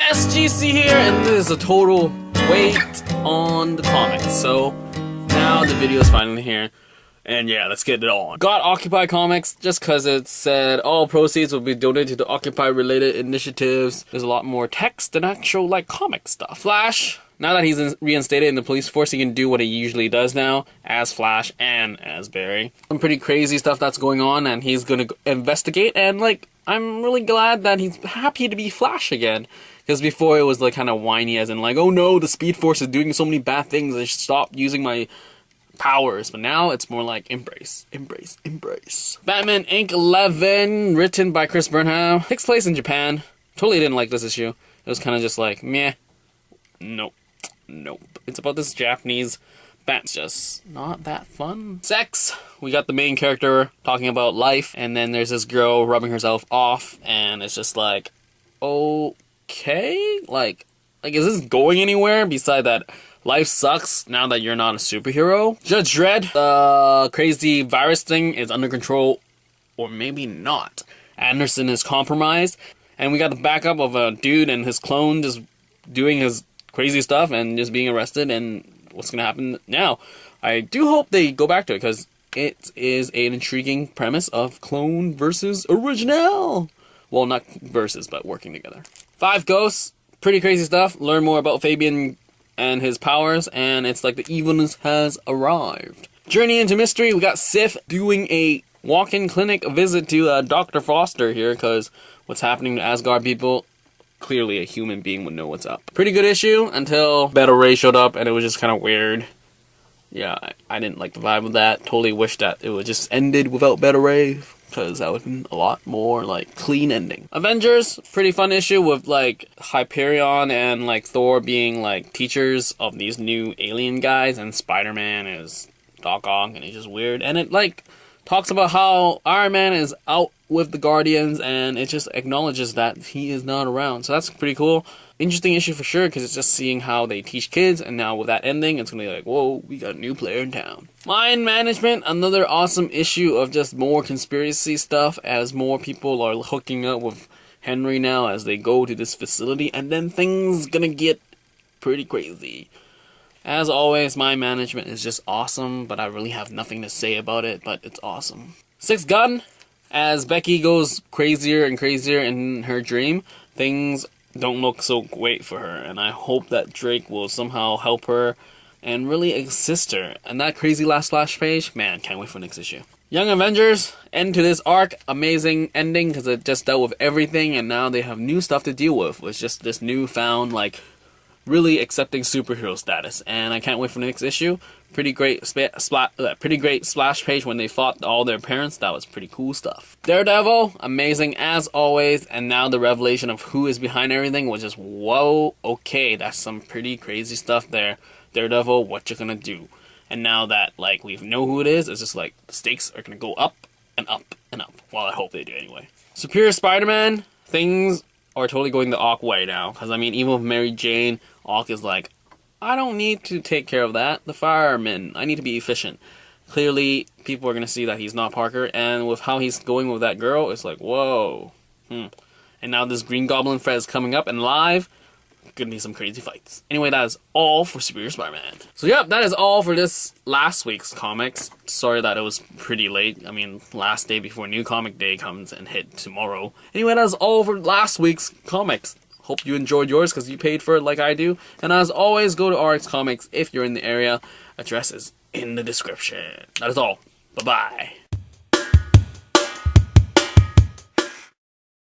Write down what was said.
SGC here, and this is a total wait on the comics. So now the video is finally here, and yeah, let's get it on. Got Occupy Comics just because it said all proceeds will be donated to Occupy related initiatives. There's a lot more text than actual like comic stuff. Flash, now that he's reinstated in the police force, he can do what he usually does now as Flash and as Barry. Some pretty crazy stuff that's going on, and he's gonna investigate, and like I'm really glad that he's happy to be Flash again. Because before it was like kind of whiny as in like, oh no, the Speed Force is doing so many bad things, I should stop using my powers. But now it's more like embrace, embrace, embrace. Batman Inc. 11, written by Chris Burnham. Takes place in Japan. Totally didn't like this issue. It was kind of just like, meh. Nope. It's about this Japanese bat. It's just not that fun. Sex. We got the main character talking about life, and then there's this girl rubbing herself off, and it's just like, okay, like is this going anywhere beside that life sucks now that you're not a superhero? Judge Dredd, the crazy virus thing is under control, or maybe not. Anderson is compromised, and we got the backup of a dude and his clone just doing his crazy stuff and just being arrested, and what's gonna happen now? I do hope they go back to it, because it is an intriguing premise of clone versus original. Well, not versus, but working together. 5 Ghosts, pretty crazy stuff. Learn more about Fabian and his powers, and it's like the evilness has arrived. Journey into Mystery, we got Sif doing a walk-in clinic visit to Dr. Foster here, because what's happening to Asgard people, clearly a human being would know what's up. Pretty good issue until Battle Ray showed up, and it was just kind of weird. Yeah, I didn't like the vibe of that. Totally wish that it would just ended without Battle Ray, because that would have been a lot more, like, clean ending. Avengers, pretty fun issue with, like, Hyperion and, like, Thor being, like, teachers of these new alien guys, and Spider-Man is Doc Ock, and he's just weird. And it, like, talks about how Iron Man is out with the Guardians, and it just acknowledges that he is not around. So that's pretty cool. Interesting issue for sure, because it's just seeing how they teach kids, and now with that ending, it's going to be like, whoa, we got a new player in town. Mind Management, another awesome issue of just more conspiracy stuff, as more people are hooking up with Henry now as they go to this facility, and then things gonna get pretty crazy. As always, Mind Management is just awesome, but I really have nothing to say about it, but it's awesome. Sixth Gun, as Becky goes crazier and crazier in her dream, things don't look so great for her, and I hope that Drake will somehow help her and really assist her. And that crazy last splash page, man, can't wait for next issue. Young Avengers, end to this arc, amazing ending, because it just dealt with everything, and now they have new stuff to deal with. It's just this newfound, like, really accepting superhero status, and I can't wait for the next issue. Pretty great splash page when they fought all their parents. That was pretty cool stuff. Daredevil, amazing as always, and now the revelation of who is behind everything was just, whoa, okay, that's some pretty crazy stuff there. Daredevil, what you gonna do? And now that, like, we know who it is, it's just like, the stakes are gonna go up and up and up. Well, I hope they do anyway. Superior Spider-Man, things are totally going the Ock way now. Because, I mean, even with Mary Jane, Ock is like, I don't need to take care of that. The firemen, I need to be efficient. Clearly, people are going to see that he's not Parker. And with how he's going with that girl, it's like, whoa. And now this Green Goblin thread is coming up and live. Gonna be some crazy fights. Anyway, that is all for Superior Spider-Man. So yep, that is all for this last week's comics. Sorry that it was pretty late. I mean, last day before New Comic Day comes and hit tomorrow. Anyway, that is all for last week's comics. Hope you enjoyed yours, because you paid for it like I do. And as always, go to RX Comics if you're in the area. Address is in the description. That is all. Bye-bye.